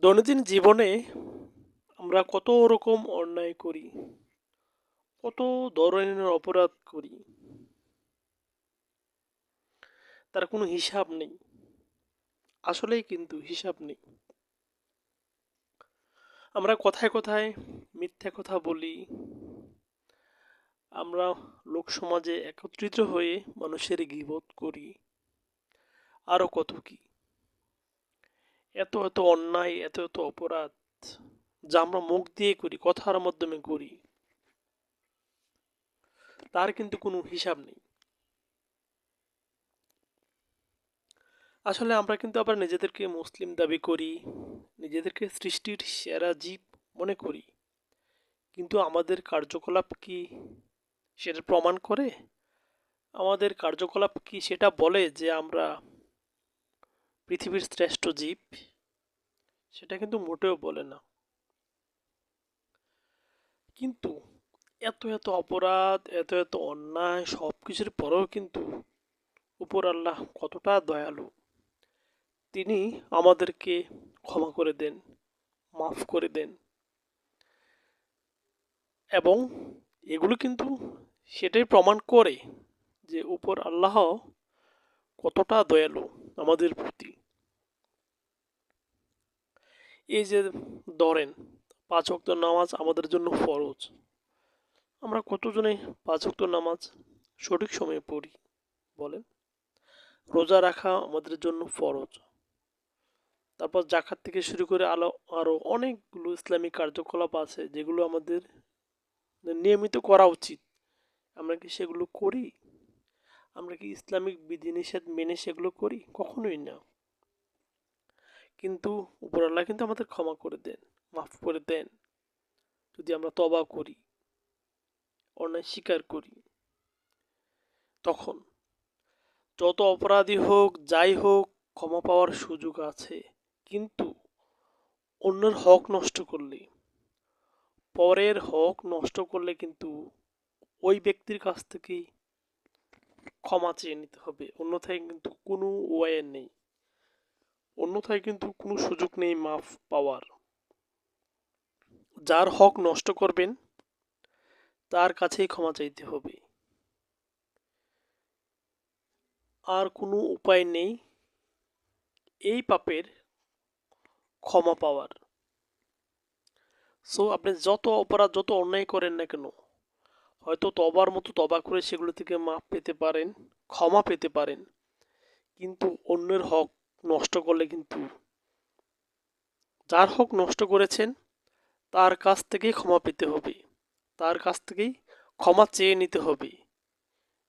দৈনন্দিন জীবনে আমরা কত রকম অন্যায় করি, কত ধরনের অপরাধ করি, তার কোনো হিসাব নেই। আসলেই কিন্তু হিসাব নেই। আমরা কথায় কথায় মিথ্যা কথা বলি। আমরা লোক সমাজে একত্রিত হয়ে মানুষের গীবত করি, আরো কত কি। এত এত অন্যায়, এত এত অপরাধ যা আমরা মুখ দিয়ে করি, কথার মাধ্যমে করি, তার কিন্তু কোনো হিসাব নেই। আসলে আমরা কিন্তু আবার নিজেদেরকে মুসলিম দাবি করি, নিজেদেরকে সৃষ্টির সেরা জীব মনে করি, কিন্তু আমাদের কার্যকলাপ কি সেটা প্রমাণ করে? আমাদের কার্যকলাপ কি সেটা বলে যে আমরা পৃথিবীর শ্রেষ্ঠ জীব? সেটা কিন্তু মোটেও বলে না। কিন্তু এত এত অপরাধ, এত এত অন্যায় সব কিছুর পরেও কিন্তু উপর আল্লাহ কতটা দয়ালু। তিনি আমাদেরকে ক্ষমা করে দেন, মাফ করে দেন। এবং এগুলো কিন্তু সেটাই প্রমাণ করে যে উপর আল্লাহ কতটা দয়ালু আমাদের প্রতি। এই যে ধরেন, 5 ওয়াক্ত নামাজ আমাদের জন্য ফরজ। আমরা কতজনে 5 ওয়াক্ত নামাজ সঠিক সময়ে পড়ি বলেন? রোজা রাখা আমাদের জন্য ফরজ। তারপর জাকাত থেকে শুরু করে আরো অনেকগুলো ইসলামিক কার্যকলাপ আছে যেগুলো আমাদের নিয়মিত করা উচিত। আমরা কি সেগুলো করি? আমরা কি ইসলামিক বিধিনিষেধ মেনে সেগুলো করি? কখনোই না। কিন্তু উপরওয়ালা কিন্তু আমাদের ক্ষমা করে দেন, মাফ করে দেন, যদি আমরা তওবা করি, অন্যায় স্বীকার করি। তখন যত অপরাধী হোক, যাই হোক, ক্ষমা পাওয়ার সুযোগ আছে। কিন্তু অন্যের হক নষ্ট করলে, পরের হক নষ্ট করলে কিন্তু ওই ব্যক্তির কাছ থেকেই ক্ষমা চেয়ে নিতে হবে। অন্যথায় কিন্তু কোনো ওয়ে নেই, অন্যথায় কিন্তু কোনো সুযোগ নেই মাফ পাওয়ার। যার হক নষ্ট করবেন তার কাছেই ক্ষমা চাইতে হবে, আর কোনো উপায় নেই এই পাপের ক্ষমা পাওয়ার। সো আপনি যত অপরাধ, যত অন্যায় করেন না কেন, হয়তো তবার মতো তবা করে সেগুলো থেকে মাপ পেতে পারেন, ক্ষমা পেতে পারেন, কিন্তু অন্যের হক নষ্ট করলে কিন্তু যার হক নষ্ট করেছেন তার কাছ থেকেই ক্ষমা পেতে হবে, তার কাছ থেকেই ক্ষমা চেয়ে নিতে হবে।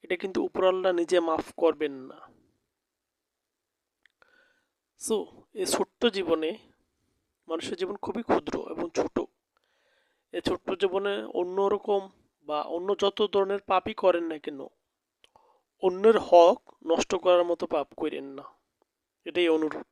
এটা কিন্তু উপরাল্লাহ নিজে মাফ করবেন না। সো এই ছোট্ট জীবনে, মানুষের জীবন খুবই ক্ষুদ্র এবং ছোট। এই ছোট্ট জীবনে অন্যরকম বা অন্য যত ধরনের পাপই করেন না কেন, অন্যের হক নষ্ট করার মতো পাপ করেন না, এটাই অনুরোধ।